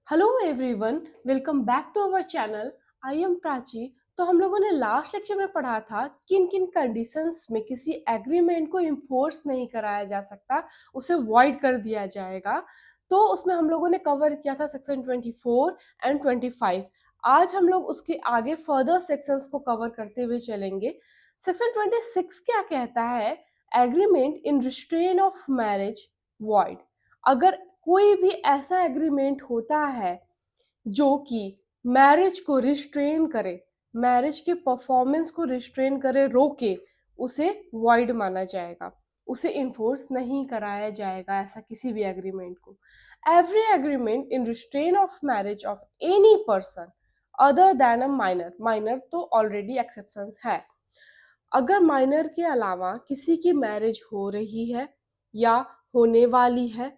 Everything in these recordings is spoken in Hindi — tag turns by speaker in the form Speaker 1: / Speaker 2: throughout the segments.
Speaker 1: Hello everyone, welcome back to our channel. I am Prachi. तो हम लोगों ने लास्ट लेक्चर में पढ़ा था किन किन कंडीशंस में किसी एग्रीमेंट को इन्फोर्स नहीं कराया जा सकता, उसे वॉइड कर दिया जाएगा। तो उसमें हम लोगों ने कवर किया था सेक्शन 24 एंड 25। आज हम लोग उसके आगे फर्दर सेक्शंस को कवर करते हुए चलेंगे। सेक्शन 26 क्या कहता है? Agreement in restrain of marriage void. अगर कोई भी ऐसा एग्रीमेंट होता है जो कि मैरिज को रिस्ट्रेन करे, मैरिज के परफॉर्मेंस को रिस्ट्रेन करे, रोके, उसे वॉइड माना जाएगा, उसे इन्फोर्स नहीं कराया जाएगा ऐसा किसी भी एग्रीमेंट को। Every agreement in restrain of marriage of any person other than a minor, minor तो ऑलरेडी एक्सेप्शन है, अगर माइनर के अलावा किसी की मैरिज हो रही है या होने वाली है,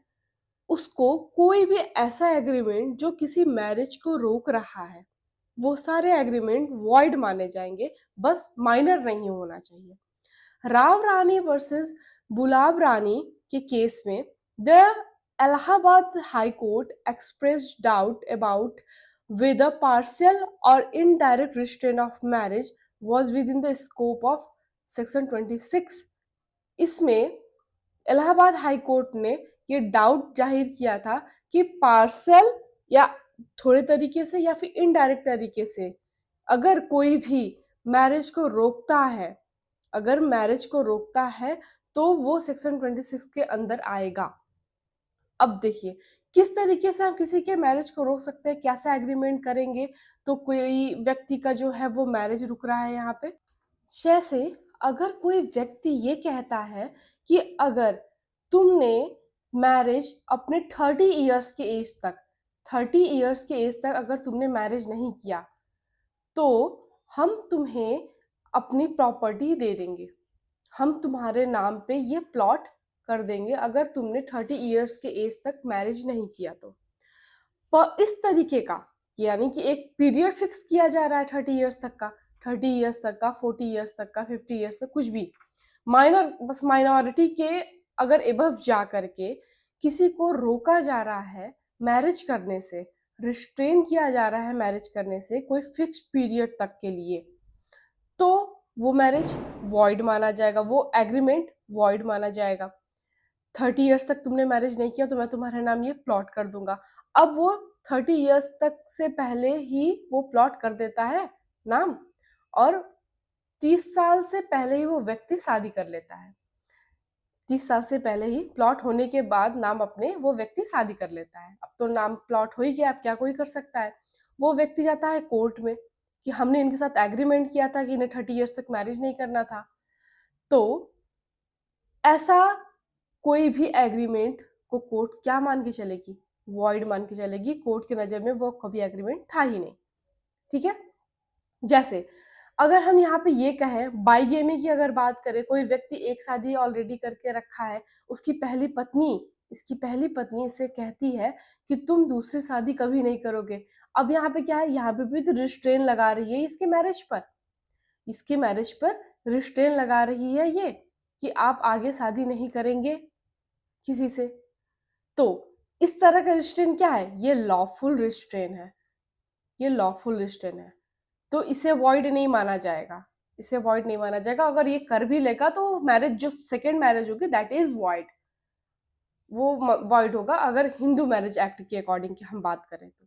Speaker 1: उसको कोई भी ऐसा एग्रीमेंट जो किसी मैरिज को रोक रहा है, वो सारे एग्रीमेंट वॉइड माने जाएंगे, बस माइनर नहीं होना चाहिए। राव रानी वर्सेस गुलाब रानी के केस में the Allahabad high court expressed doubt about whether partial or indirect restraint of marriage was within the scope of section 26। इसमें इलाहाबाद हाई कोर्ट ने ये डाउट जाहिर किया था कि पार्सल या थोड़े तरीके से या फिर इनडायरेक्ट तरीके से अगर कोई भी मैरिज को रोकता है, अगर मैरिज को रोकता है तो वो सेक्शन 26 के अंदर आएगा। अब देखिए किस तरीके से हम किसी के मैरिज को रोक सकते हैं, कैसा एग्रीमेंट करेंगे तो कोई व्यक्ति का जो है वो मैरिज रुक रहा है यहाँ पे। जैसे अगर कोई व्यक्ति ये कहता है कि अगर तुमने मैरिज अपने 30 इयर्स के एज तक, 30 इयर्स के एज तक अगर तुमने मैरिज नहीं किया तो हम तुम्हें अपनी प्रॉपर्टी दे देंगे, हम तुम्हारे नाम पे ये प्लॉट कर देंगे अगर तुमने 30 इयर्स के एज तक मैरिज नहीं किया तो। पर इस तरीके का, यानी कि एक पीरियड फिक्स किया जा रहा है 30 इयर्स तक का, 30 इयर्स तक का, 40 इयर्स तक का, 50 इयर्स तक, कुछ भी माइनर, बस माइनॉरिटी के अगर एबव जा करके किसी को रोका जा रहा है मैरिज करने से, रिस्ट्रेन किया जा रहा है मैरिज करने से कोई फिक्स पीरियड तक के लिए, तो वो मैरिज वॉइड माना जाएगा, वो एग्रीमेंट वॉइड माना जाएगा। 30 इयर्स तक तुमने मैरिज नहीं किया तो मैं तुम्हारे नाम ये प्लॉट कर दूंगा। अब वो 30 इयर्स तक से पहले ही वो प्लॉट कर देता है नाम, और 30 साल से पहले ही वो व्यक्ति शादी कर लेता है, 30 साल से पहले ही प्लॉट होने के बाद नाम अपने वो व्यक्ति शादी कर लेता है। अब तो नाम प्लॉट हो ही गया, अब क्या कोई कर सकता है? वो व्यक्ति जाता है कोर्ट में कि हमने इनके साथ एग्रीमेंट किया था कि इन्हें 30 इयर्स तक मैरिज नहीं करना था। तो ऐसा कोई भी एग्रीमेंट को कोर्ट क्या मान के चलेगी? वॉइड मान के चलेगी। कोर्ट की नजर में वो कभी एग्रीमेंट था ही नहीं। ठीक है। जैसे अगर हम यहाँ पे ये कहें, बाईगेमी की अगर बात करें, कोई व्यक्ति एक शादी ऑलरेडी करके रखा है, उसकी पहली पत्नी, इसकी पहली पत्नी इससे कहती है कि तुम दूसरी शादी कभी नहीं करोगे। अब यहाँ पे क्या है, यहाँ पे भी तो रिस्ट्रेन लगा रही है इसके मैरिज पर, इसके मैरिज पर रिस्ट्रेन लगा रही है ये कि आप आगे शादी नहीं करेंगे किसी से। तो इस तरह का रिस्ट्रेन क्या है? ये लॉफुल रिस्ट्रेन है, ये लॉफुल रिस्ट्रेन है, तो इसे वॉइड नहीं माना जाएगा, इसे वॉइड नहीं माना जाएगा। अगर ये कर भी लेगा तो मैरिज, जो सेकेंड मैरिज होगी, दैट इज वॉइड, वो वॉइड होगा अगर हिंदू मैरिज एक्ट के अकॉर्डिंग की हम बात करें तो।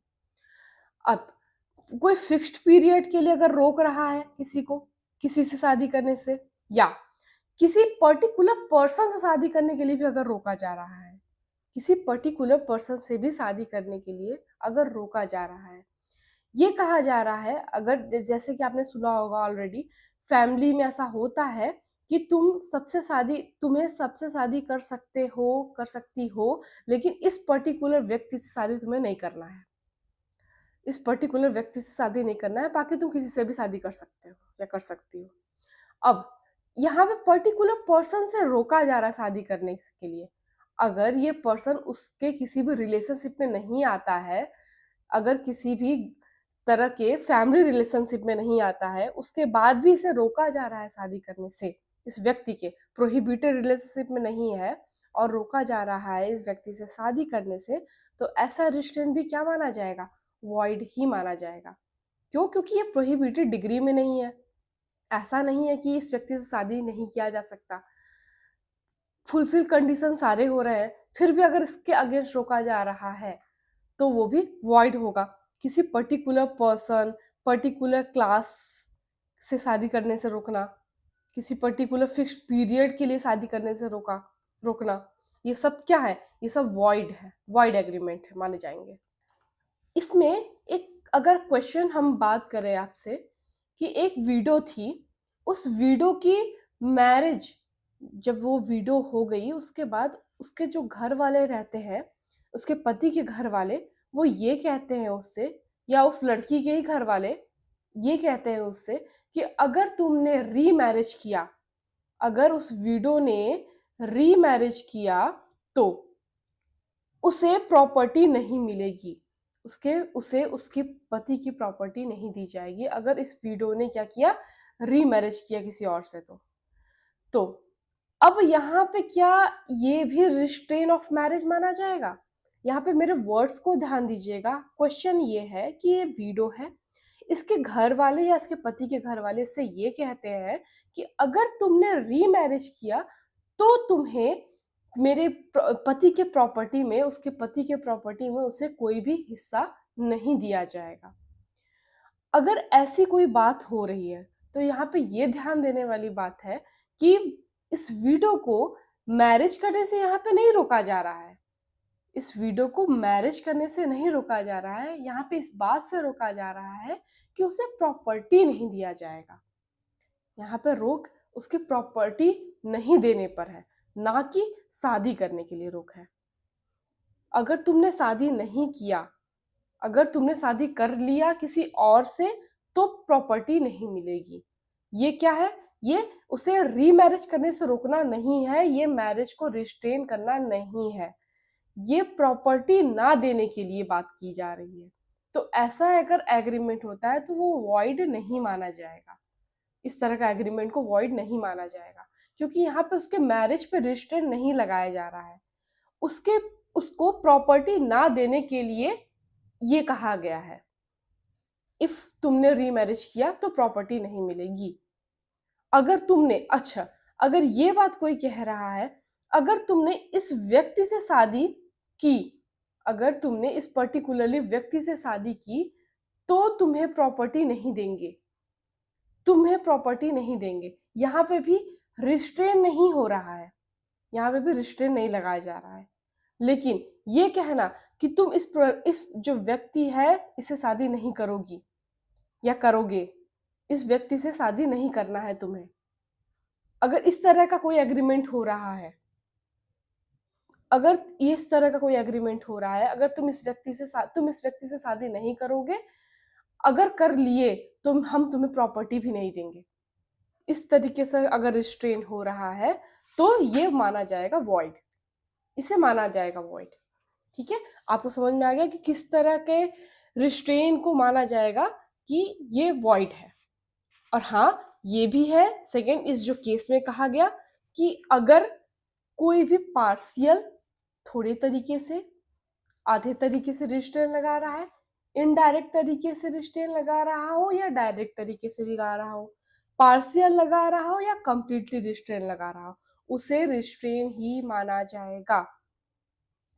Speaker 1: अब कोई फिक्स्ड पीरियड के लिए अगर रोक रहा है किसी को किसी से शादी करने से, या किसी पर्टिकुलर पर्सन से शादी करने के लिए भी अगर रोका जा रहा है, किसी पर्टिकुलर पर्सन से भी शादी करने के लिए अगर रोका जा रहा है, ये कहा जा रहा है, अगर जैसे कि आपने सुना होगा ऑलरेडी, फैमिली में ऐसा होता है कि तुम्हें सबसे शादी कर सकते हो, कर सकती हो, लेकिन इस पर्टिकुलर व्यक्ति से शादी तुम्हें नहीं करना है, इस पर्टिकुलर व्यक्ति से शादी नहीं करना है, बाकी तुम किसी से भी शादी कर सकते हो या कर सकती हो। अब यहाँ पे पर्टिकुलर पर्सन से रोका जा रहा है शादी करने के लिए। अगर ये पर्सन उसके किसी भी रिलेशनशिप में नहीं आता है, अगर किसी भी तरह के फैमिली रिलेशनशिप में नहीं आता है, उसके बाद भी इसे रोका जा रहा है शादी करने से, इस व्यक्ति के प्रोहिबिटेड रिलेशनशिप में नहीं है, और रोका जा रहा है इस व्यक्ति से शादी करने से, तो ऐसा रिस्ट्रेंट भी क्या माना जाएगा? वॉइड ही माना जाएगा। क्यों? क्योंकि ये प्रोहिबिटेड डिग्री में नहीं है। ऐसा नहीं है कि इस व्यक्ति से शादी नहीं किया जा सकता। फुलफिल कंडीशन सारे हो रहे हैं, फिर भी अगर इसके अगेंस्ट रोका जा रहा है तो वो भी वॉइड होगा। किसी पर्टिकुलर पर्सन, पर्टिकुलर क्लास से शादी करने से रोकना, किसी पर्टिकुलर फिक्स्ड पीरियड के लिए शादी करने से रोकना, ये सब क्या है? ये सब वॉइड है, वॉइड एग्रीमेंट है, माने जाएंगे। इसमें एक अगर क्वेश्चन हम बात करें आपसे कि एक विडो थी, उस विडो की मैरिज, जब वो विडो हो गई उसके बाद उसके जो घर वाले रहते हैं, उसके पति के घर वाले, वो ये कहते हैं उससे, या उस लड़की के ही घर वाले ये कहते हैं उससे कि अगर तुमने रीमैरिज किया, अगर उस विडो ने रीमैरिज किया तो उसे प्रॉपर्टी नहीं मिलेगी, उसे उसके पति की प्रॉपर्टी नहीं दी जाएगी अगर इस विडो ने क्या किया? रीमैरिज किया किसी और से। तो अब यहाँ पे क्या ये भी रिस्ट्रेन ऑफ मैरिज माना जाएगा? यहाँ पे मेरे वर्ड्स को ध्यान दीजिएगा। क्वेश्चन ये है कि ये विडो है, इसके घर वाले या इसके पति के घर वाले इससे ये कहते हैं कि अगर तुमने रीमैरिज किया तो तुम्हें मेरे पति के प्रॉपर्टी में, उसके पति के प्रॉपर्टी में उसे कोई भी हिस्सा नहीं दिया जाएगा। अगर ऐसी कोई बात हो रही है तो यहाँ पे ये ध्यान देने वाली बात है कि इस विडो को मैरिज करने से यहाँ पे नहीं रोका जा रहा है। इस विडो को मैरिज करने से नहीं रोका जा रहा है, यहाँ पे इस बात से रोका जा रहा है कि उसे प्रॉपर्टी नहीं दिया जाएगा। यहाँ पे रोक उसकी प्रॉपर्टी नहीं देने पर है, ना कि शादी करने के लिए रोक है। अगर तुमने शादी नहीं किया, अगर तुमने शादी कर लिया किसी और से, तो प्रॉपर्टी नहीं मिलेगी। ये क्या है? ये उसे रीमैरिज करने से रोकना नहीं है, ये मैरिज को रिस्ट्रेन करना नहीं है, ये प्रॉपर्टी ना देने के लिए बात की जा रही है। तो ऐसा अगर एग्रीमेंट होता है तो वो वॉइड नहीं माना जाएगा। इस तरह का एग्रीमेंट को वॉइड नहीं माना जाएगा, क्योंकि यहाँ पे उसके मैरिज पे रिस्ट्रेन नहीं लगाया जा रहा है, उसके उसको प्रॉपर्टी ना देने के लिए ये कहा गया है। इफ तुमने रीमैरिज किया तो प्रॉपर्टी नहीं मिलेगी। अगर तुमने, अच्छा, अगर ये बात कोई कह रहा है, अगर तुमने इस व्यक्ति से शादी की, अगर तुमने इस पर्टिकुलरली व्यक्ति से शादी की तो तुम्हें प्रॉपर्टी नहीं देंगे, तुम्हें प्रॉपर्टी नहीं देंगे। यहाँ पे भी रिस्ट्रेन नहीं हो रहा है, यहाँ पे भी रिस्ट्रेन नहीं लगाया जा रहा है। लेकिन ये कहना कि तुम इस जो व्यक्ति है इससे शादी नहीं करोगी या करोगे, इस व्यक्ति से शादी नहीं करना है तुम्हें, अगर इस तरह का कोई एग्रीमेंट हो रहा है, अगर इस तरह का कोई एग्रीमेंट हो रहा है, अगर तुम इस व्यक्ति से शादी नहीं करोगे, अगर कर लिए तो हम तुम्हें प्रॉपर्टी भी नहीं देंगे, इस तरीके से अगर रिस्ट्रेन हो रहा है तो ये माना जाएगा वॉइड, इसे माना जाएगा वॉइड। ठीक है, आपको समझ में आ गया कि किस तरह के रिस्ट्रेन को माना जाएगा कि ये वॉइड है। और हाँ, ये भी है सेकेंड, इस जो केस में कहा गया कि अगर कोई भी पार्शियल, थोड़े तरीके से, आधे तरीके से रिस्ट्रेन लगा रहा है, इनडायरेक्ट तरीके से रिस्ट्रेन लगा रहा हो या डायरेक्ट तरीके से लगा रहा हो, पार्शियल लगा रहा हो या कंप्लीटली रिस्ट्रेन लगा रहा हो, उसे रिस्ट्रेन ही माना जाएगा,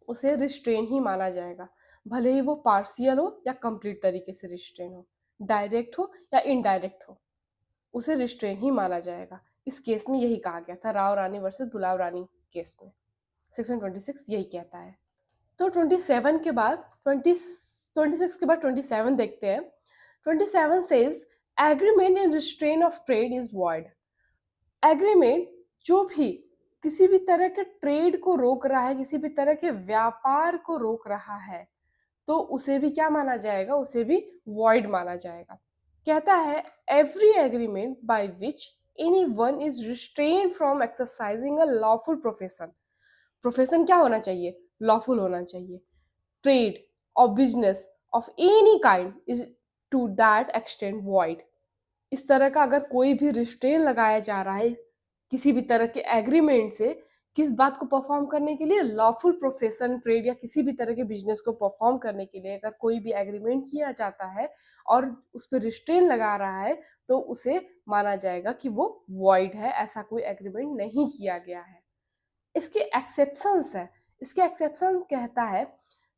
Speaker 1: उसे रिस्ट्रेन ही माना जाएगा। भले ही वो पार्शियल हो या कंप्लीट तरीके से रिस्ट्रेन हो, डायरेक्ट हो या इनडायरेक्ट हो, उसे रिस्ट्रेन ही माना जाएगा। इस केस में यही कहा गया था, राव रानी वर्सेस बुलाव रानी केस में सेक्शन 26 यही कहता है। तो 27 के बाद 26 के बाद 27 देखते हैं। 27 says agreement in restrain of trade is void. Agreement जो भी किसी भी तरह के ट्रेड को रोक रहा है, किसी भी तरह के व्यापार को रोक रहा है, तो उसे भी क्या माना जाएगा? उसे भी वॉइड माना जाएगा। कहता है every agreement by which any one is restrain from exercising a lawful profession. Profession क्या होना चाहिए? लॉफुल होना चाहिए। ट्रेड और business of any kind is to that extend void. इस तरह का अगर कोई भी रिस्ट्रेन लगाया जा रहा है किसी भी तरह के एग्रीमेंट से, किस बात को परफॉर्म करने के लिए? लॉफुल प्रोफेशन, ट्रेड या किसी भी तरह के बिजनेस को परफॉर्म करने के लिए अगर कोई भी एग्रीमेंट किया जाता है और उस पर रिस्ट्रेन लगा रहा है तो उसे माना जाएगा कि वो वॉइड है, ऐसा कोई एग्रीमेंट नहीं किया गया है। इसके एक्सेप्शंस है। इसके एक्सेप्शन कहता है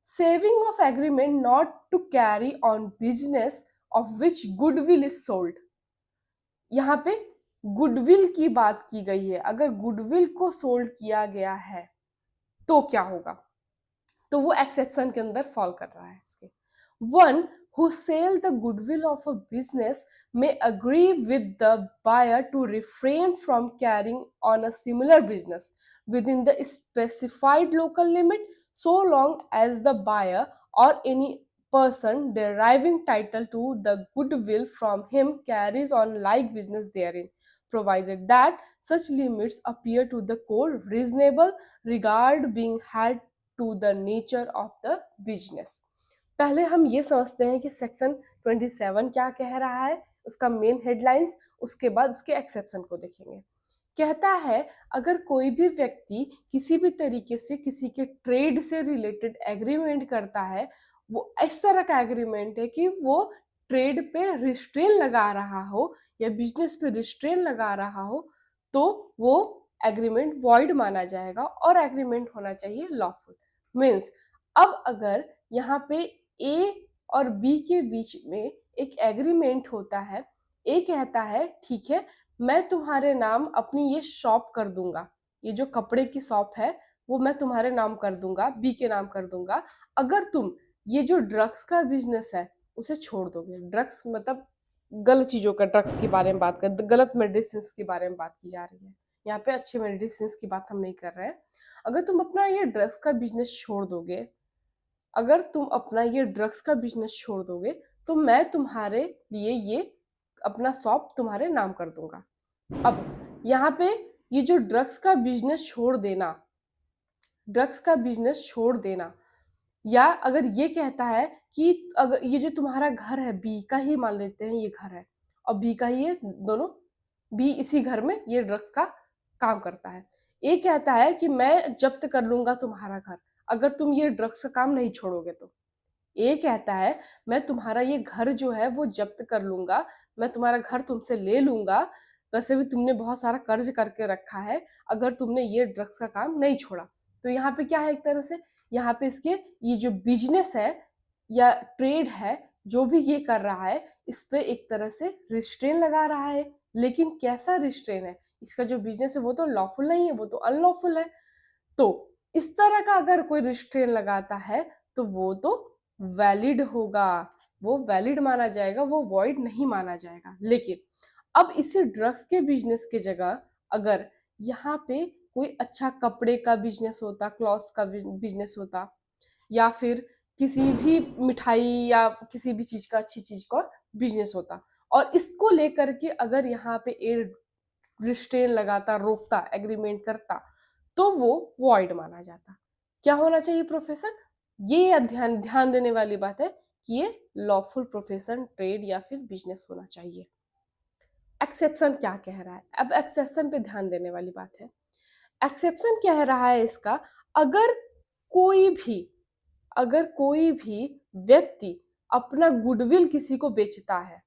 Speaker 1: saving of agreement not to carry on business of which goodwill is sold. यहाँ पे गुडविल की बात की गई है। अगर गुडविल को सोल्ड किया गया है तो क्या होगा? तो वो एक्सेप्शन के अंदर फॉल कर रहा है इसके। One who sell the goodwill of a business may agree with the buyer to refrain from carrying on a similar business within the specified local limit so long as the buyer or any person deriving title to the goodwill from him carries on like business therein, provided that such limits appear to the court reasonable regard being had to the nature of the business। पहले हम ये समझते हैं कि सेक्शन 27 क्या कह रहा है, उसका मेन हेडलाइंस, उसके बाद इसके एक्सेप्शन को देखेंगे। कहता है अगर कोई भी व्यक्ति किसी भी तरीके से किसी के ट्रेड से रिलेटेड एग्रीमेंट करता है, वो इस तरह का एग्रीमेंट है कि वो ट्रेड पे रिस्ट्रेन लगा रहा हो या बिजनेस पे रिस्ट्रेन लगा रहा हो, तो वो एग्रीमेंट वॉइड माना जाएगा और एग्रीमेंट होना चाहिए लॉफुल। मीन्स अब अगर यहाँ पे ए और बी के बीच में एक एग्रीमेंट होता है, ए कहता है ठीक है मैं तुम्हारे नाम अपनी ये शॉप कर दूंगा, ये जो कपड़े की शॉप है वो मैं तुम्हारे नाम कर दूंगा, बी के नाम कर दूंगा, अगर तुम ये जो ड्रग्स का बिजनेस है उसे छोड़ दोगे। ड्रग्स मतलब गलत चीजों का, ड्रग्स के बारे में बात कर, गलत मेडिसिन के बारे में बात की जा रही है यहाँ पे, अच्छे मेडिसिन की बात हम नहीं कर रहे हैं। अगर तुम अपना ये ड्रग्स का बिजनेस छोड़ दोगे, अगर तुम अपना ये ड्रग्स का बिजनेस छोड़ दोगे तो मैं तुम्हारे लिए ये अपना शॉप तुम्हारे नाम कर दूंगा। अब यहाँ पे ये जो ड्रग्स का बिजनेस छोड़ देना, ड्रग्स का बिजनेस छोड़ देना, या अगर ये कहता है कि अगर ये जो तुम्हारा घर है, बी का ही मान लेते हैं ये घर है और बी का ही ये दोनों, बी इसी घर में ये ड्रग्स का काम करता है, ए कहता है कि मैं जब्त कर लूंगा तुम्हारा घर अगर तुम ये ड्रग्स का काम नहीं छोड़ोगे तो। ए कहता है मैं तुम्हारा ये घर जो है वो जब्त कर लूंगा, मैं तुम्हारा घर तुमसे ले लूंगा, वैसे भी तुमने बहुत सारा कर्ज करके रखा है अगर तुमने ये ड्रग्स का काम नहीं छोड़ा। तो यहाँ पे क्या है, एक तरह से यहाँ पे इसके ये जो बिजनेस है या ट्रेड है जो भी ये कर रहा है इस पे एक तरह से रिस्ट्रेन लगा रहा है। लेकिन कैसा रिस्ट्रेन है? इसका जो बिजनेस है वो तो लॉफुल नहीं है, वो तो अनलॉफुल है। तो इस तरह का अगर कोई रिस्ट्रेन लगाता है तो वो तो वैलिड होगा, वो वैलिड माना जाएगा, वो वॉइड नहीं माना जाएगा। लेकिन अब इसी ड्रग्स के बिजनेस के जगह अगर यहाँ पे कोई अच्छा कपड़े का बिजनेस होता, क्लॉथ्स का बिजनेस होता, या फिर किसी भी मिठाई या किसी भी चीज का, अच्छी चीज का बिजनेस होता, और इसको लेकर के अगर यहाँ पे ए रिस्ट्रेन लगाता, रोकता, एग्रीमेंट करता, तो वो वॉइड माना जाता। क्या होना चाहिए प्रोफेशन? ये ध्यान ध्यान देने वाली बात है कि ये लॉफुल प्रोफेशन, ट्रेड या फिर बिजनेस होना चाहिए। एक्सेप्शन क्या कह रहा है? अब एक्सेप्शन पे ध्यान देने वाली बात है। एक्सेप्शन कह रहा है इसका, अगर कोई भी अगर कोई भी व्यक्ति अपना गुडविल किसी को बेचता है,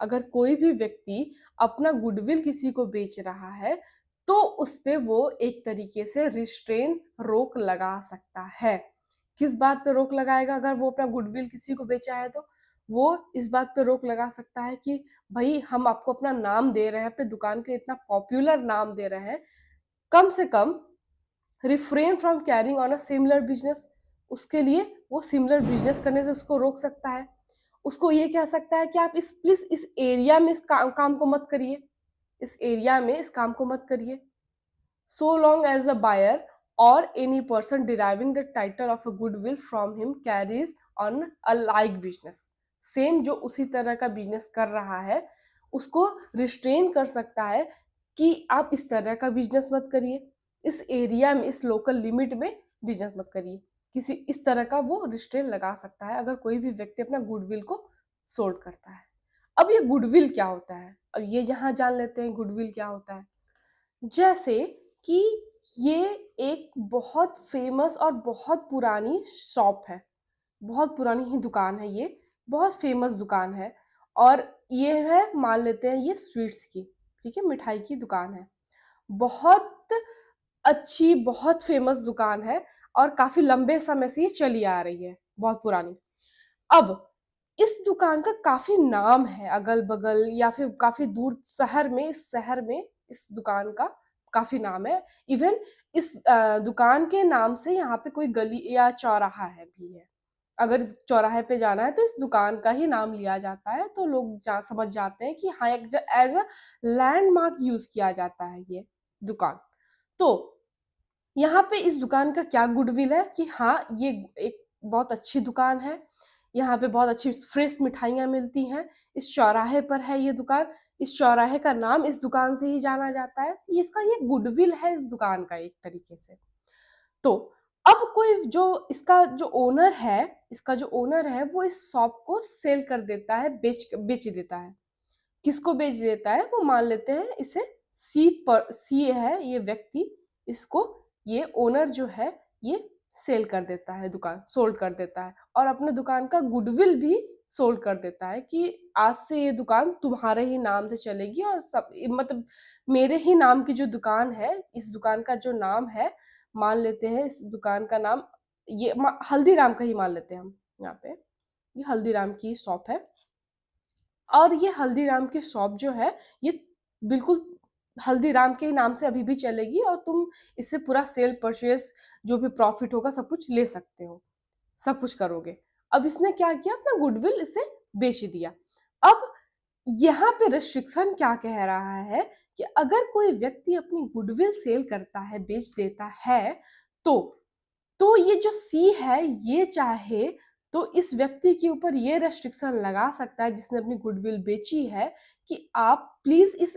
Speaker 1: अगर कोई भी व्यक्ति अपना गुडविल किसी को बेच रहा है तो उस पे वो एक तरीके से रिस्ट्रेन, रोक लगा सकता है। किस बात पे रोक लगाएगा? अगर वो अपना गुडविल किसी को बेचा है तो वो इस बात पे रोक लगा सकता है कि भाई हम आपको अपना नाम दे रहे हैं, अपने दुकान का इतना पॉपुलर नाम दे रहे हैं, कम से कम refrain from carrying on a similar business. उसके लिए वो सिमिलर बिजनेस करने से उसको रोक सकता है। उसको ये कह सकता है कि आप इस प्लीज इस एरिया में इस काम को मत करिए, इस एरिया में इस काम को मत करिए, so long as the buyer or any person deriving the title of a goodwill from him carries on a like business। Same जो उसी तरह का बिजनेस कर रहा है उसको रिस्ट्रेन कर सकता है कि आप इस तरह का बिजनेस मत करिए, इस एरिया में, इस लोकल लिमिट में बिजनेस मत करिए, किसी इस तरह का वो रिस्ट्रेन लगा सकता है अगर कोई भी व्यक्ति अपना गुडविल को सोल्ड करता है। अब ये गुडविल क्या होता है? अब ये यहाँ जान लेते हैं गुडविल क्या होता है। जैसे कि ये एक बहुत फ़ेमस और बहुत पुरानी शॉप है, बहुत पुरानी ही दुकान है ये, बहुत फ़ेमस दुकान है और ये है मान लेते हैं ये स्वीट्स की, ठीक है? मिठाई की दुकान है। बहुत अच्छी, बहुत फ़ेमस दुकान है और काफ़ी लंबे समय से ये चली आ रही है, बहुत पुरानी। अब इस दुकान का काफ़ी नाम है अगल-बगल या फिर काफ़ी दूर शहर में इस शहर में इस दुकान का काफ़ी नाम है। इवन इस दुकान के नाम से यहाँ पे कोई गली या चौराहा है भी है। अगर इस चौराहे पे जाना है तो इस दुकान का ही नाम लिया जाता है, तो लोग जा समझ जाते हैं कि हाँ, एक ज एज़ अ लैंडमार्क यूज़ किया जाता है ये दुकान। तो यहाँ पे इस दुकान का क्या गुडविल है कि हाँ, ये एक बहुत अच्छी दुकान है। यहाँ पे बहुत अच्छी फ्रेश मिठाइयाँ मिलती हैं। इस चौराहे पर है ये दुकान। इस चौराहे का नाम इस दुकान से ही जाना जाता है। तो इसका ये गुडविल है इस दुकान का एक तरीके से। तो अब कोई जो इसका जो ओनर है वो इस शॉप को सेल कर देता है, बेच देता है। किसको बेच देता है? वो मान लेते हैं इसे सी है ये व्यक्ति, इसको ये ओनर जो है ये सेल कर देता है दुकान, सोल्ड कर देता है और अपने दुकान का गुडविल भी सोल्ड कर देता है कि आज से ये दुकान तुम्हारे ही नाम से चलेगी और सब मतलब मेरे ही नाम की जो दुकान है, इस दुकान का जो नाम है, मान लेते हैं इस दुकान का नाम ये हल्दीराम का ही मान लेते हैं हम यहाँ पे। ये हल्दीराम की शॉप है। और ये हल्दीराम की शॉप जो है, ये बिल्कुल हल्दीराम के ही नाम से अभी भी चलेगी और तुम इससे पूरा सेल परचेज़ जो भी प्रॉफ़िट होगा सब कुछ ले सकते हो, सब कुछ करोगे। अब इसने क्या किया अपना गुडविल इसे बेच दिया। अब यहाँ पे रिस्ट्रिक्शन क्या कह रहा है कि अगर कोई व्यक्ति अपनी गुडविल सेल करता है, बेच देता है, तो ये जो सी है ये चाहे तो इस व्यक्ति के ऊपर ये रेस्ट्रिक्शन लगा सकता है जिसने अपनी गुडविल बेची है कि आप प्लीज इस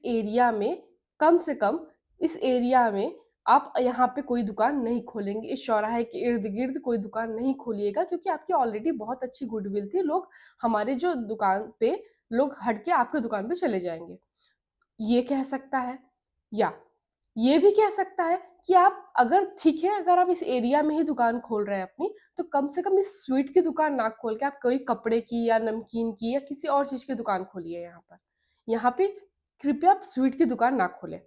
Speaker 1: एरिया में कम से कम इस एरिया में आप यहाँ पे कोई दुकान नहीं खोलेंगे, इस चौराहे के इर्द गिर्द कोई दुकान नहीं खोलिएगा क्योंकि आपकी ऑलरेडी बहुत अच्छी गुडविल थी, लोग हमारे जो दुकान पे लोग हट के आपके दुकान पे चले जाएंगे, ये कह सकता है। या ये भी कह सकता है कि आप अगर ठीक है, अगर आप इस एरिया में ही दुकान खोल रहे हैं अपनी, तो कम से कम इस स्वीट की दुकान ना खोल के आप कोई कपड़े की या नमकीन की या किसी और चीज़ की दुकान खोलिए यहाँ पर। यहाँ पे कृपया आप स्वीट की दुकान ना खोलें।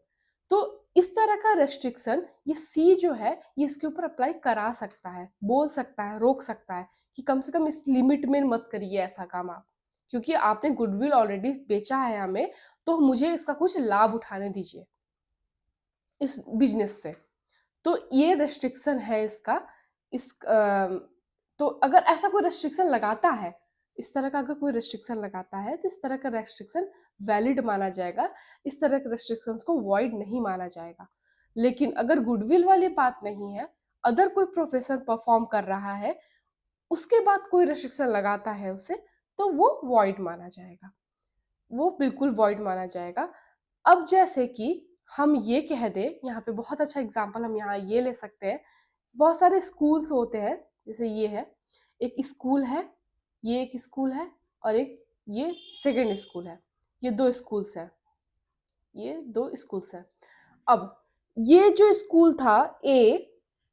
Speaker 1: तो इस तरह का रेस्ट्रिक्शन ये सी जो है, ये इसके ऊपर अप्लाई करा सकता है, बोल सकता है, रोक सकता है कि कम से कम इस लिमिट में मत करिए ऐसा काम आप। क्योंकि आपने गुडविल ऑलरेडी बेचा है हमें, तो मुझे इसका कुछ लाभ उठाने दीजिए इस बिज़नेस से। तो ये रेस्ट्रिक्शन है इसका। तो अगर ऐसा कोई रेस्ट्रिक्शन लगाता है, इस तरह का अगर कोई रेस्ट्रिक्शन लगाता है, तो इस तरह का रेस्ट्रिक्शन वैलिड माना जाएगा, इस तरह के रेस्ट्रिक्शंस को वॉइड नहीं माना जाएगा। लेकिन अगर गुडविल वाली बात नहीं है, अदर कोई प्रोफेशन परफॉर्म कर रहा है, उसके बाद कोई रेस्ट्रिक्शन लगाता है उसे, तो वो वॉइड माना जाएगा, वो बिल्कुल वॉइड माना जाएगा। अब जैसे कि हम ये कह दें, यहाँ पे बहुत अच्छा एग्ज़ाम्पल हम यहाँ ये ले सकते हैं, बहुत सारे स्कूल्स होते हैं, जैसे ये है, एक स्कूल है, ये एक स्कूल है और एक ये सेकंड स्कूल है। ये 2 स्कूल्स हैं, ये 2 स्कूल्स हैं। अब ये जो स्कूल था ए,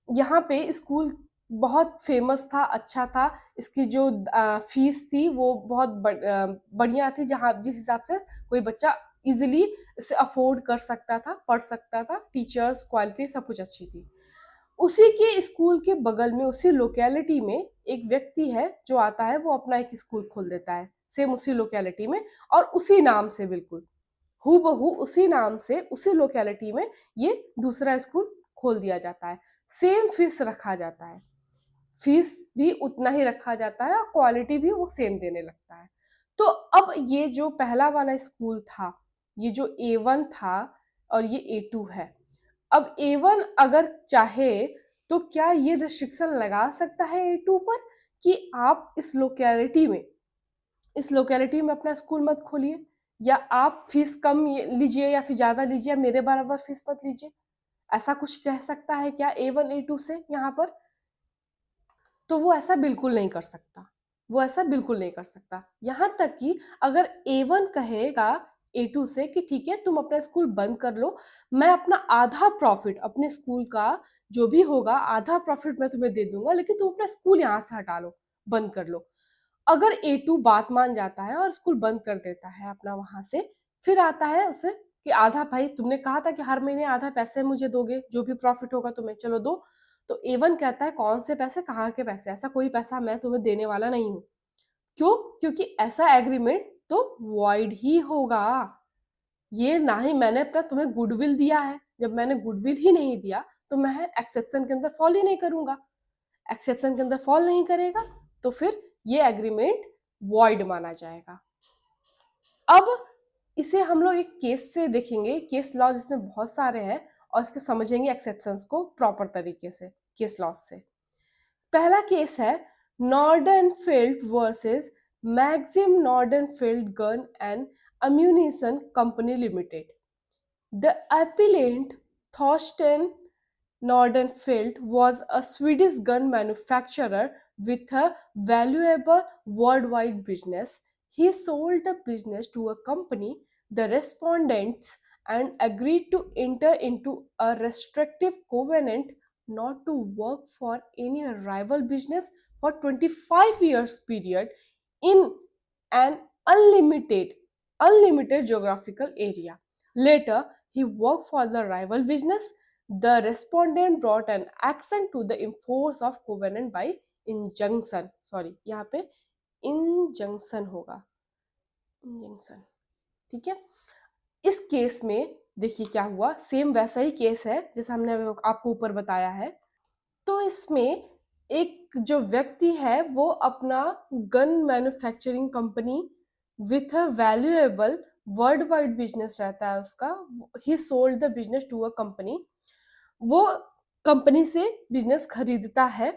Speaker 1: यहाँ पे स्कूल बहुत फ़ेमस था, अच्छा था। इसकी जो फ़ीस थी वो बहुत बढ़िया थी, जहाँ जिस हिसाब से कोई बच्चा ईज़िली इसे अफ़ोर्ड कर सकता था, पढ़ सकता था, टीचर्स, क्वालिटी सब कुछ अच्छी थी। उसी के स्कूल के बगल में, उसी लोकेलिटी में एक व्यक्ति है जो आता है, वो अपना एक स्कूल खोल देता है, सेम उसी लोकेलिटी में और उसी नाम से बिल्कुल। हूबहू उसी नाम से उसी लोकेलिटी में ये दूसरा स्कूल खोल दिया जाता है। सेम फीस रखा जाता है। फीस भी उतना ही रखा जाता है और क्वालिटी भी वो सेम देने लगता है। तो अब ये जो पहला वाला स्कूल था, ये जो A1 था और ये A2 है। अब A1 अगर चाहे तो क्या ये रिस्ट्रिक्शन लगा सकता है A2 पर कि आप इस लोकेलिटी में अपना स्कूल मत खोलिए या आप फीस कम लीजिए या फिर ज़्यादा लीजिए, मेरे बराबर फीस मत लीजिए। ऐसा कुछ कह सकता है क्या A1 A2 से यहाँ पर? तो वो ऐसा बिल्कुल नहीं कर सकता। वो ऐसा बिल्कुल नहीं कर सकता। यहाँ तक कि अगर A1 कहेगा A2 से कि ठीक है तुम अपना स्कूल बंद कर लो, मैं अपना आधा प्रॉफिट अपने स्कूल का जो भी होगा आधा प्रॉफिट मैं तुम्हें दे दूंगा, लेकिन तुम अपना स्कूल यहाँ से हटा लो, बंद कर लो। अगर A2 बात मान जाता है और स्कूल बंद कर देता है अपना वहां से, फिर आता है उसे कि आधा, भाई तुमने कहा था कि हर महीने आधा पैसे मुझे दोगे, जो भी प्रॉफिट होगा तुम्हें, चलो दो। तो A1 कहता है कौन से पैसे, कहाँ के पैसे, ऐसा कोई पैसा मैं तुम्हें देने वाला नहीं हूँ। क्यों? क्योंकि ऐसा एग्रीमेंट तो वॉइड ही होगा। ये ना ही मैंने अपना तुम्हें गुडविल दिया है, जब मैंने गुडविल ही नहीं दिया तो मैं एक्सेप्शन के अंदर फॉल ही नहीं करूंगा। एक्सेप्शन के अंदर फॉल नहीं करेगा तो फिर ये एग्रीमेंट वॉइड माना जाएगा। अब इसे हम लोग एक केस से देखेंगे, केस लॉ जिसमें बहुत सारे हैं, और इसके समझेंगे एक्सेप्शंस को प्रॉपर तरीके से केस लॉ से। पहला केस है Nordenfelt versus Maxim Nordenfelt gun and ammunition company limited. The appellant Thorsten Nordenfelt was a Swedish gun manufacturer with a valuable worldwide business. He sold the business to a company, the respondents, and agreed to enter into a restrictive covenant not to work for any rival business for 25 years period in an unlimited geographical area. Later, he worked for the rival business. The respondent brought an action to the enforce of covenant by injunction. Sorry, यहाँ पे injunction होगा, injunction, ठीक है। इस केस में देखिए क्या हुआ, सेम वैसा ही केस है जैसा हमने आपको ऊपर बताया है। तो इसमें एक जो व्यक्ति है वो अपना gun manufacturing company with a valuable world wide business रहता है उसका, he sold the business to a company, वो कंपनी से बिजनेस खरीदता है।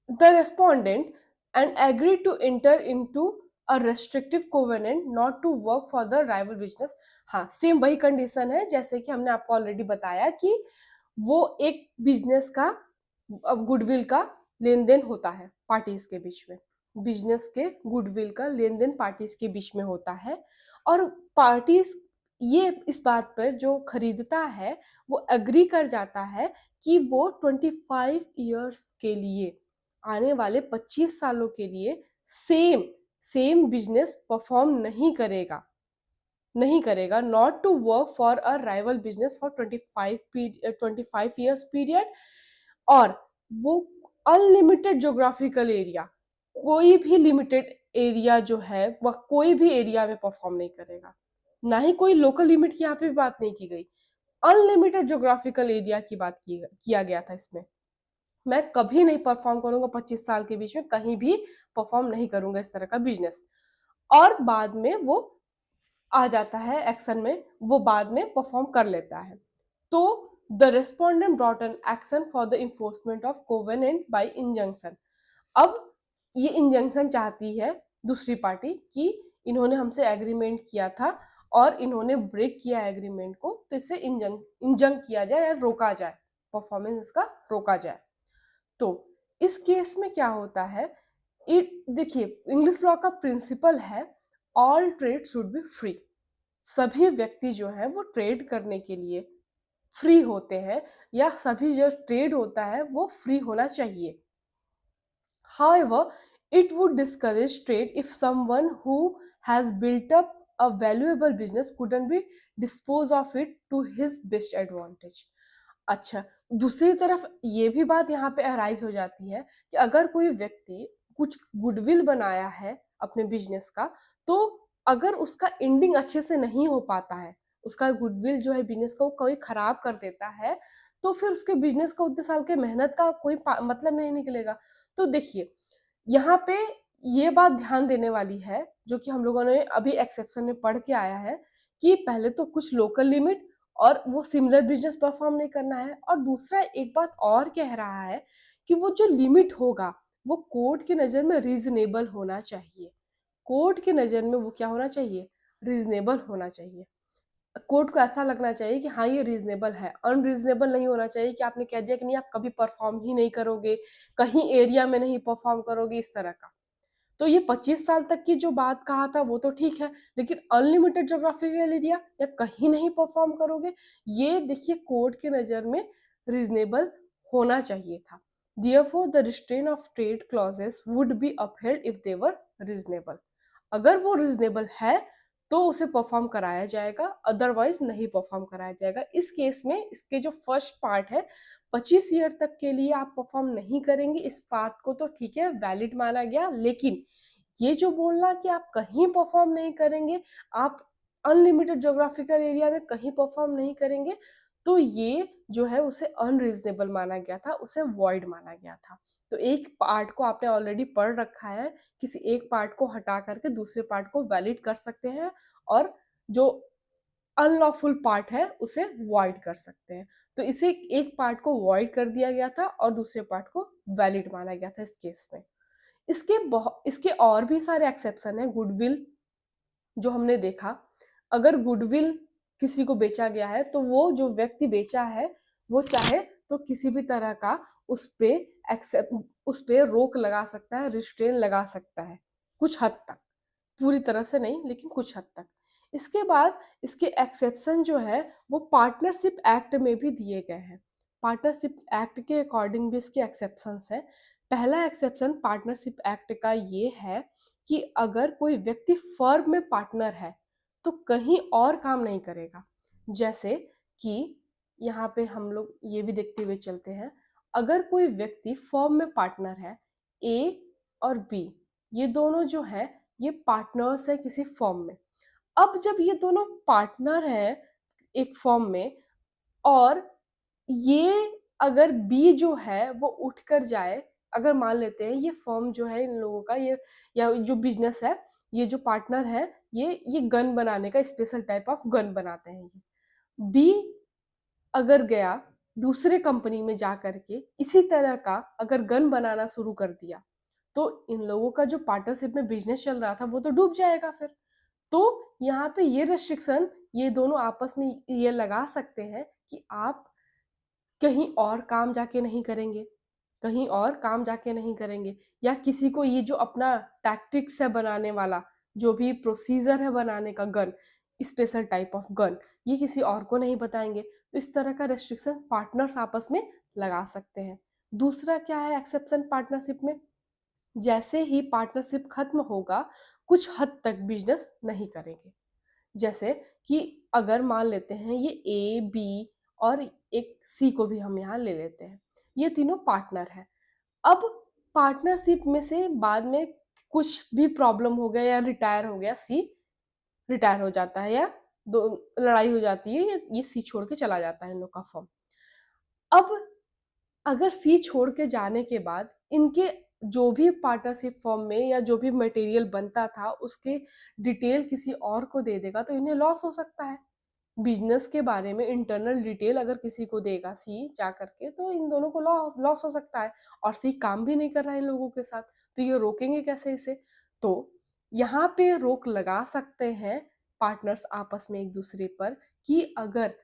Speaker 1: The respondent and agree to enter into a restrictive covenant not to work for the rival business. हाँ, सेम वही कंडीशन है जैसे कि हमने आपको ऑलरेडी बताया कि वो एक बिजनेस का गुडविल का लेन देन होता है पार्टीज के बीच में, बिजनेस के गुडविल का लेन देन पार्टीज के बीच में होता है, और पार्टीज ये इस बात पर जो खरीदता है वो एग्री कर जाता है कि वो 25 इयर्स के लिए, आने वाले 25 सालों के लिए सेम बिजनेस परफॉर्म नहीं करेगा, not to work for a rival business for 25 years period, और वो अनलिमिटेड ज्योग्राफिकल एरिया, कोई भी लिमिटेड एरिया जो है वह कोई भी एरिया में परफॉर्म नहीं करेगा, ना ही कोई लोकल लिमिट की यहाँ पे बात नहीं की गई, अनलिमिटेड ज्योग्राफिकल एरिया की बात किया गया था इसमें। मैं कभी नहीं परफॉर्म करूंगा 25 साल के बीच में, कहीं भी परफॉर्म नहीं करूंगा इस तरह का बिजनेस। और बाद में वो आ जाता है एक्शन में, वो बाद में परफॉर्म कर लेता है। तो the respondent brought an action for the enforcement of covenant by injunction. अब ये इंजंक्शन चाहती है दूसरी पार्टी कि इन्होंने हमसे एग्रीमेंट किया था और इन्होंने ब्रेक किया एग्रीमेंट को, तो इसे इंजंग किया जाए या रोका जाए, परफॉर्मेंस इसका रोका जाए। तो इस केस में क्या होता है, देखिए इंग्लिश लॉ का प्रिंसिपल है all trade should be free. सभी व्यक्ति जो है वो ट्रेड करने के लिए फ्री होते हैं, या सभी जो ट्रेड होता है वो फ्री होना चाहिए। However, it would discourage trade if someone who has built up a valuable business couldn't be dispose of it to his best advantage. अच्छा, दूसरी तरफ ये भी बात यहाँ पे अराइज हो जाती है कि अगर कोई व्यक्ति कुछ गुडविल बनाया है अपने बिजनेस का, तो अगर उसका एंडिंग अच्छे से नहीं हो पाता है, उसका गुडविल जो है बिजनेस का वो कोई खराब कर देता है, तो फिर उसके बिजनेस का उतने साल के मेहनत का कोई मतलब नहीं निकलेगा। तो देखिए यहाँ पे ये बात ध्यान देने वाली है जो कि हम लोगों ने अभी एक्सेप्शन में पढ़ के आया है कि पहले तो कुछ लोकल लिमिट और वो सिमिलर बिजनेस परफॉर्म नहीं करना है, और दूसरा एक बात और कह रहा है कि वो जो लिमिट होगा वो कोर्ट की नज़र में रीजनेबल होना चाहिए। कोर्ट की नज़र में वो क्या होना चाहिए, रीजनेबल होना चाहिए। कोर्ट को ऐसा लगना चाहिए कि हाँ ये रीजनेबल है, अनरीजनेबल नहीं होना चाहिए कि आपने कह दिया कि नहीं आप कभी परफॉर्म ही नहीं करोगे, कहीं एरिया में नहीं परफॉर्म करोगे, इस तरह का। तो ये 25 साल तक की जो बात कहा था वो तो ठीक है, लेकिन अनलिमिटेड ज्योग्राफिकल एरिया या कहीं नहीं परफॉर्म करोगे, ये देखिए कोर्ट के नज़र में रीजनेबल होना चाहिए था। Therefore, the restraint of trade clauses would be upheld if they were reasonable. अगर वो रीजनेबल है तो उसे परफॉर्म कराया जाएगा, अदरवाइज नहीं परफॉर्म कराया जाएगा। इस केस में इसके जो फर्स्ट पार्ट है 25 ईयर तक के लिए आप परफॉर्म नहीं करेंगे, इस बात को तो ठीक है वैलिड माना गया, लेकिन ये जो बोलना कि आप कहीं परफॉर्म नहीं करेंगे, आप अनलिमिटेड ज्योग्राफिकल एरिया में कहीं परफॉर्म नहीं करेंगे, तो ये जो है उसे अनरीजनेबल माना गया था, उसे वॉइड माना गया था। तो एक पार्ट को आपने ऑलरेडी पढ़ रखा है, किसी एक पार्ट को हटा करके दूसरे पार्ट को वैलिड कर सकते हैं और जो अनलॉफुल पार्ट है उसे वॉइड कर सकते हैं। तो इसे एक पार्ट को वॉइड कर दिया गया था और दूसरे पार्ट को वैलिड माना गया था इस केस में। इसके और भी सारे एक्सेप्शन है। गुडविल जो हमने देखा, अगर गुडविल किसी को बेचा गया है तो वो जो व्यक्ति बेचा है वो चाहे तो किसी भी तरह का उस पे रोक लगा सकता है, रिस्ट्रेन लगा सकता है कुछ हद तक, पूरी तरह से नहीं लेकिन कुछ हद तक। इसके बाद इसके एक्सेप्शन जो है वो पार्टनरशिप एक्ट में भी दिए गए हैं। पार्टनरशिप एक्ट के अकॉर्डिंग भी इसके एक्सेप्शंस हैं। पहला एक्सेप्शन पार्टनरशिप एक्ट का ये है कि अगर कोई व्यक्ति फर्म में पार्टनर है तो कहीं और काम नहीं करेगा। जैसे कि यहाँ पे हम लोग ये भी देखते हुए चलते हैं, अगर कोई व्यक्ति फर्म में पार्टनर है, ए और बी, ये दोनों जो है ये पार्टनर्स है किसी फर्म में। अब जब ये दोनों पार्टनर है एक फर्म में और ये अगर बी जो है वो उठ कर जाए, अगर मान लेते हैं ये फर्म जो है इन लोगों का ये या जो बिजनेस है, ये जो पार्टनर है ये गन बनाने का स्पेशल टाइप ऑफ गन बनाते हैं ये। बी अगर गया दूसरे कंपनी में जा करके इसी तरह का अगर गन बनाना शुरू कर दिया, तो इन लोगों का जो पार्टनरशिप में बिजनेस चल रहा था वो तो डूब जाएगा फिर। तो यहाँ पे ये रेस्ट्रिक्शन ये दोनों आपस में ये लगा सकते हैं कि आप कहीं और काम जाके नहीं करेंगे, कहीं और काम जाके नहीं करेंगे, या किसी को ये जो अपना टैक्टिक्स है बनाने वाला, जो भी प्रोसीजर है बनाने का gun, special type of gun, ये किसी और को नहीं बताएंगे। तो इस तरह का रेस्ट्रिक्शन पार्टनर्स आपस में लगा सकते हैं। दूसरा क्या है एक्सेप्शन पार्टनरशिप में, जैसे ही पार्टनरशिप खत्म होगा कुछ हद तक बिजनेस नहीं करेंगे। जैसे कि अगर मान लेते हैं ये ए बी और एक सी को भी हम यहाँ ले लेते हैं, ये तीनों पार्टनर है। अब पार्टनरशिप में से बाद में कुछ भी प्रॉब्लम हो गया या रिटायर हो गया, सी रिटायर हो जाता है या दो लड़ाई हो जाती है, ये सी छोड़ के चला जाता है इन लोग का फर्म। अब अगर सी छोड़ के जाने के बाद इनके जो भी पार्टनरशिप फॉर्म में या जो भी मटेरियल बनता था उसके डिटेल किसी और को दे देगा तो इन्हें लॉस हो सकता है। बिजनेस के बारे में इंटरनल डिटेल अगर किसी को देगा सी जा करके तो इन दोनों को लॉस लॉस हो सकता है, और सी काम भी नहीं कर रहा है इन लोगों के साथ, तो ये रोकेंगे कैसे इसे। तो यहाँ पे रोक लगा सकते हैं पार्टनर्स आपस में एक दूसरे पर कि अगर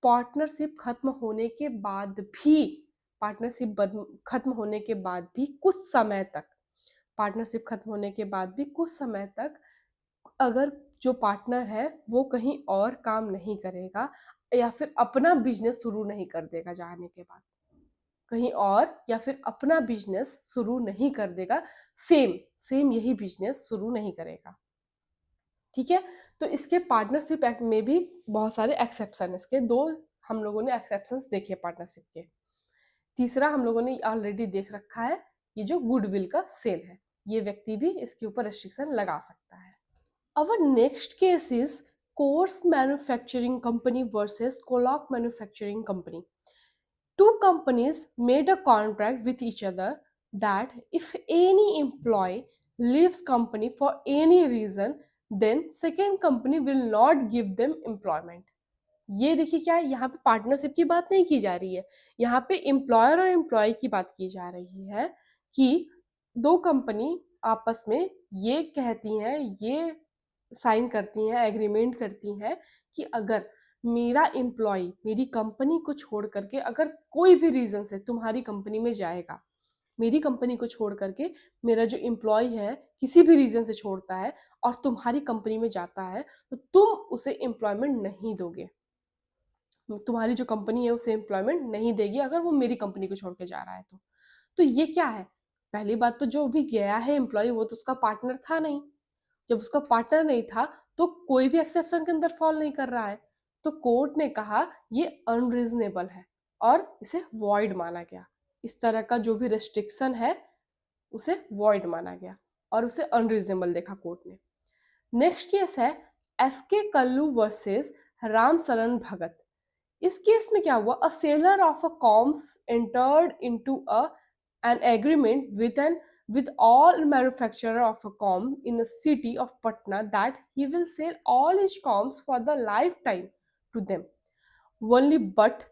Speaker 1: पार्टनरशिप खत्म होने के बाद भी खत्म होने के बाद भी कुछ समय तक पार्टनरशिप खत्म होने के बाद भी कुछ समय तक अगर जो पार्टनर है वो कहीं और काम नहीं करेगा या फिर अपना बिजनेस शुरू नहीं कर देगा जाने के बाद, कहीं और या फिर अपना बिजनेस शुरू नहीं कर देगा, सेम सेम यही बिजनेस शुरू नहीं करेगा। ठीक है, तो इसके पार्टनरशिप एक्ट में भी बहुत सारे एक्सेप्शन है। इसके दो हम लोगों ने एक्सेप्शंस देखे पार्टनरशिप के। तीसरा हम लोगों ने ऑलरेडी देख रखा है, ये जो गुडविल का सेल है, ये व्यक्ति भी इसके ऊपर रेस्ट्रिक्शन लगा सकता है। Our next case is Course Manufacturing Company versus Coloc Manufacturing Company. Two companies made a contract with each other that if any employee leaves company for any reason, then second company will not give them employment. ये देखिए क्या है, यहाँ पे पार्टनरशिप की बात नहीं की जा रही है, यहाँ पे एम्प्लॉयर और एम्प्लॉय की बात की जा रही है कि दो कंपनी आपस में ये कहती हैं, ये साइन करती हैं, एग्रीमेंट करती हैं कि अगर मेरा एम्प्लॉय मेरी कंपनी को छोड़ करके अगर कोई भी रीजन से तुम्हारी कंपनी में जाएगा मेरी कंपनी को छोड़ करके मेरा जो एम्प्लॉय है किसी भी रीजन से छोड़ता है और तुम्हारी कंपनी में जाता है, तो तुम उसे एम्प्लॉयमेंट नहीं दोगे, तुम्हारी जो कंपनी है उसे एम्प्लॉयमेंट नहीं देगी अगर वो मेरी कंपनी को छोड़ के जा रहा है तो ये क्या है? पहली बात तो जो भी गया है एम्प्लॉय वो तो उसका पार्टनर था नहीं। जब उसका पार्टनर नहीं था तो कोई भी एक्सेप्शन के अंदर फॉल नहीं कर रहा है। तो कोर्ट ने कहा ये अनरीजनेबल है और इसे वॉइड माना गया। इस तरह का जो भी रेस्ट्रिक्शन है उसे वॉइड माना गया और उसे अनरीजनेबल देखा कोर्ट ने। नेक्स्ट केस है एसके कल्लू वर्सेस राम शरण भगत। इस केस में क्या हुआ? अ सेलर ऑफ अ कॉम्स entered into a an agreement with all manufacturer of a comb in a city of Patna that he will sell all his combs for the lifetime to them. Only but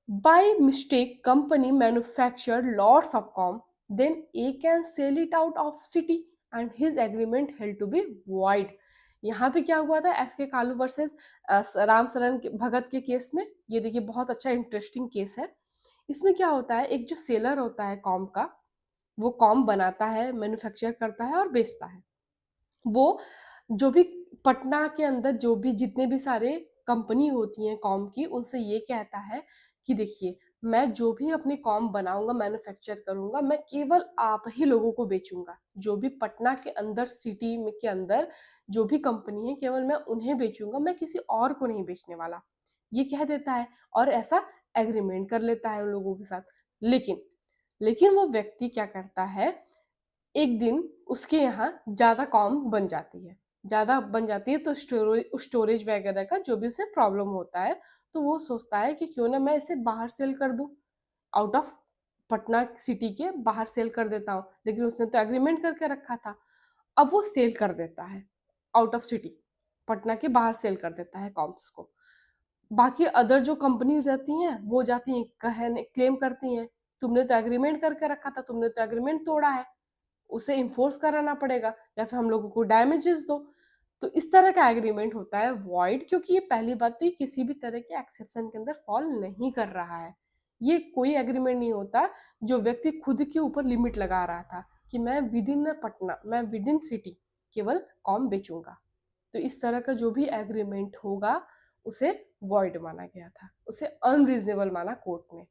Speaker 1: by mistake company manufactured lots of comb, then A can sell it out of city and his agreement held to be void. यहाँ पे क्या हुआ था? एस के कालू वर्सेस राम शरण भगत के केस में। ये देखिए बहुत अच्छा इंटरेस्टिंग केस है। इसमें क्या होता है, एक जो सेलर होता है कॉम का, वो कॉम बनाता है, मैन्युफैक्चर करता है और बेचता है। वो जो भी पटना के अंदर जो भी जितने भी सारे कंपनी होती हैं कॉम की, उनसे ये कहता है कि देखिए मैं जो भी अपनी कॉम बनाऊंगा, मैन्युफैक्चर करूंगा, मैं केवल आप ही लोगों को बेचूंगा। जो भी पटना के अंदर सिटी में के अंदर जो भी कंपनी है केवल मैं उन्हें बेचूंगा, मैं किसी और को नहीं बेचने वाला, ये कह देता है और ऐसा एग्रीमेंट कर लेता है उन लोगों के साथ। लेकिन लेकिन वो व्यक्ति क्या करता है, एक दिन उसके यहाँ ज्यादा कॉम बन जाती है, ज्यादा बन जाती है तो स्टोरेज वगैरह का जो भी उसे प्रॉब्लम होता है, तो वो सोचता है कि क्यों ना मैं इसे बाहर सेल कर दूं, आउट ऑफ पटना सिटी के बाहर सेल कर देता हूँ। लेकिन उसने तो एग्रीमेंट करके रखा था। अब वो सेल कर देता है आउट ऑफ सिटी, पटना के बाहर सेल कर देता है कॉम्स को। बाकी अदर जो कंपनीज रहती हैं वो जाती हैं कहने क्लेम करती हैं तुमने तो एग्रीमेंट करके रखा था, तुमने तो एग्रीमेंट तोड़ा है, उसे इन्फोर्स कराना पड़ेगा या फिर हम लोगों को डैमेजेस दो। तो इस तरह का एग्रीमेंट होता है वॉइड, क्योंकि ये पहली बात तो ये किसी भी तरह के एक्सेप्शन के अंदर फॉल नहीं कर रहा है। ये कोई एग्रीमेंट नहीं होता जो व्यक्ति खुद के ऊपर लिमिट लगा रहा था कि मैं विद इन पटना, मैं विद इन सिटी केवल कॉम बेचूंगा। तो इस तरह का जो भी एग्रीमेंट होगा उसे वॉइड माना गया था, उसे अनरीजनेबल माना कोर्ट ने।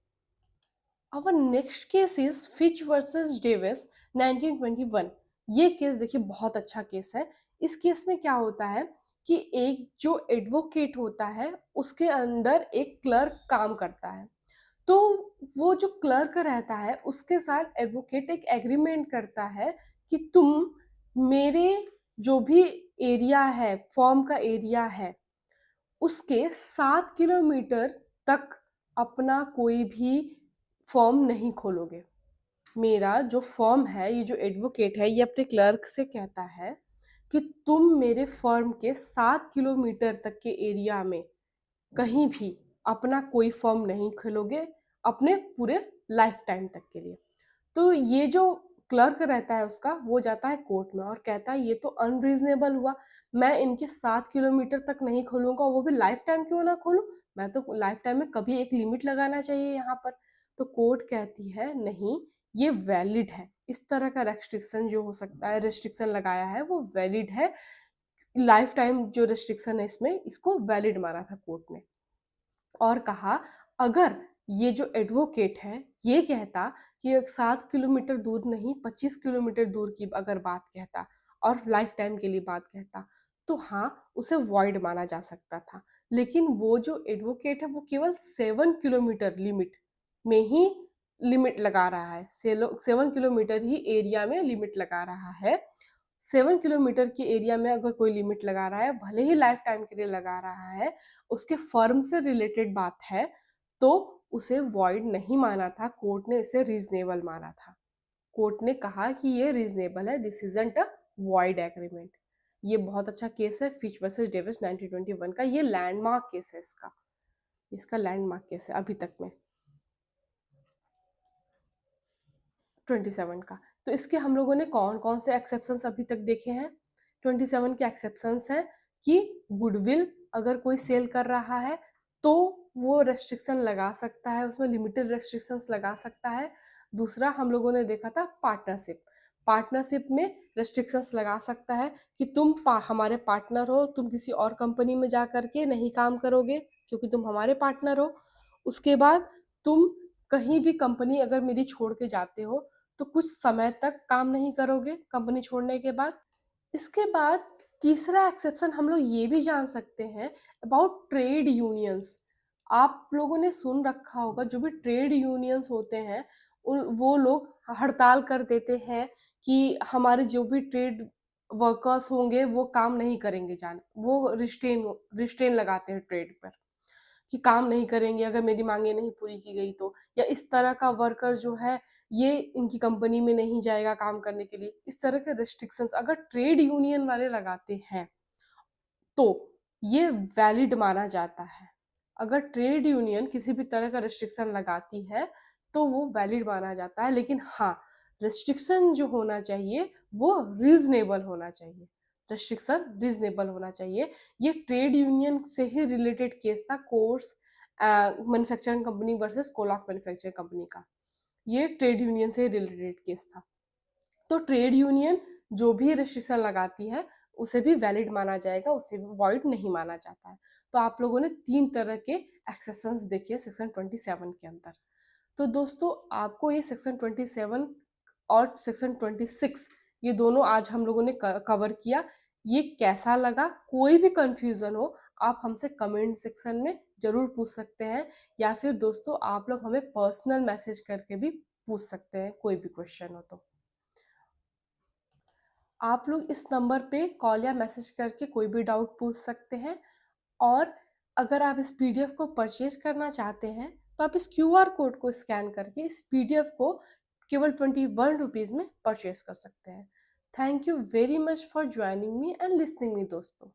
Speaker 1: Our next case is Fitch versus Davis 1921। ये केस देखिए बहुत अच्छा केस है। इस केस में क्या होता है कि एक जो एडवोकेट होता है उसके अंडर एक क्लर्क काम करता है। तो वो जो क्लर्क रहता है उसके साथ एडवोकेट एक एग्रीमेंट करता है कि तुम मेरे जो भी एरिया है, फॉर्म का एरिया है, उसके 7 किलोमीटर तक अपना कोई भी फॉर्म नहीं खोलोगे। मेरा जो फर्म है, ये जो एडवोकेट है, ये अपने क्लर्क से कहता है कि तुम मेरे फर्म के 7 किलोमीटर तक के एरिया में कहीं भी अपना कोई फर्म नहीं खोलोगे अपने पूरे लाइफ टाइम तक के लिए। तो ये जो क्लर्क रहता है उसका, वो जाता है कोर्ट में और कहता है ये तो अनरीजनेबल हुआ, मैं इनके 7 किलोमीटर तक नहीं खोलूंगा, वो भी लाइफ टाइम क्यों ना खोलूं, मैं तो लाइफ टाइम में कभी एक लिमिट लगाना चाहिए यहाँ पर। तो कोर्ट कहती है नहीं, ये वैलिड है, इस तरह का रेस्ट्रिक्शन जो हो सकता है, रेस्ट्रिक्शन लगाया है वो वैलिड है। लाइफ टाइम जो रेस्ट्रिक्शन है इसमें, इसको वैलिड माना था कोर्ट ने। और कहा अगर ये जो एडवोकेट है ये कहता कि 7 किलोमीटर दूर नहीं 25 किलोमीटर दूर की अगर बात कहता और लाइफ टाइम के लिए बात कहता, तो हाँ उसे वॉइड माना जा सकता था। लेकिन वो जो एडवोकेट है वो केवल 7 किलोमीटर लिमिट में ही लिमिट लगा रहा है, 7 किलोमीटर ही एरिया में लिमिट लगा रहा है। 7 किलोमीटर के एरिया में अगर कोई लिमिट लगा रहा है, भले ही लाइफ टाइम के लिए लगा रहा है, उसके फर्म से रिलेटेड बात है, तो उसे वॉइड नहीं माना था, कोर्ट ने इसे रीजनेबल माना था। कोर्ट ने कहा कि ये रीजनेबल है, this isn't a void agreement. ये बहुत अच्छा केस है फिच वर्सेस डेविस 1921 का। ये लैंडमार्क केस है, इसका लैंडमार्क केस है अभी तक में 27 का। तो इसके हम लोगों ने कौन कौन से एक्सेप्शंस अभी तक देखे हैं? 27 के एक्सेप्शंस हैं कि गुडविल अगर कोई सेल कर रहा है तो वो रेस्ट्रिक्शन लगा सकता है, उसमें लिमिटेड रेस्ट्रिक्शंस लगा सकता है। दूसरा हम लोगों ने देखा था पार्टनरशिप। पार्टनरशिप में रेस्ट्रिक्शंस लगा सकता है कि तुम हमारे पार्टनर हो, तुम किसी और कंपनी में जा करके नहीं काम करोगे क्योंकि तुम हमारे पार्टनर हो। उसके बाद तुम कहीं भी कंपनी अगर मेरी छोड़ के जाते हो तो कुछ समय तक काम नहीं करोगे कंपनी छोड़ने के बाद। इसके बाद तीसरा एक्सेप्शन हम लोग ये भी जान सकते हैं अबाउट ट्रेड यूनियंस। आप लोगों ने सुन रखा होगा जो भी ट्रेड यूनियंस होते हैं वो लोग हड़ताल कर देते हैं कि हमारे जो भी ट्रेड वर्कर्स होंगे वो काम नहीं करेंगे, जान वो रिस्ट्रेन लगाते हैं ट्रेड पर कि काम नहीं करेंगे अगर मेरी मांगे नहीं पूरी की गई तो, या इस तरह का वर्कर जो है ये इनकी कंपनी में नहीं जाएगा काम करने के लिए। इस तरह के रिस्ट्रिक्शंस अगर ट्रेड यूनियन वाले लगाते हैं तो ये वैलिड माना जाता है। अगर ट्रेड यूनियन किसी भी तरह का रिस्ट्रिक्शन लगाती है तो वो वैलिड माना जाता है, लेकिन हाँ, रिस्ट्रिक्शन जो होना चाहिए वो रीजनेबल होना चाहिए। रिस्ट्रिक्शन रीजनेबल होना चाहिए। ये ट्रेड यूनियन से ही रिलेटेड केस था, Coors manufacturing company versus Colock manufacturing company का। ये ट्रेड यूनियन से रिलेटेड केस था। तो ट्रेड यूनियन जो भी रिस्ट्रिक्शन लगाती है उसे भी वैलिड माना जाएगा, उसे भी वॉइड नहीं माना जाता है। तो आप लोगों ने 3 तरह के एक्सेप्शंस देखे सेक्शन 27 के अंदर। तो दोस्तों आपको ये सेक्शन 27 और सेक्शन 26 ये दोनों आज हम लोगों ने कवर किया। ये कैसा लगा? कोई भी कंफ्यूजन हो आप हमसे कमेंट सेक्शन में जरूर पूछ सकते हैं, या फिर दोस्तों आप लोग हमें पर्सनल मैसेज करके भी पूछ सकते हैं कोई भी क्वेश्चन हो तो। आप लोग इस नंबर पे कॉल या मैसेज करके कोई भी डाउट पूछ सकते हैं। और अगर आप इस पीडीएफ को परचेज करना चाहते हैं तो आप इस क्यूआर कोड को स्कैन करके इस पीडीएफ को केवल 21 रुपीज़ में परचेज कर सकते हैं। Thank you very much for joining me and listening me दोस्तों।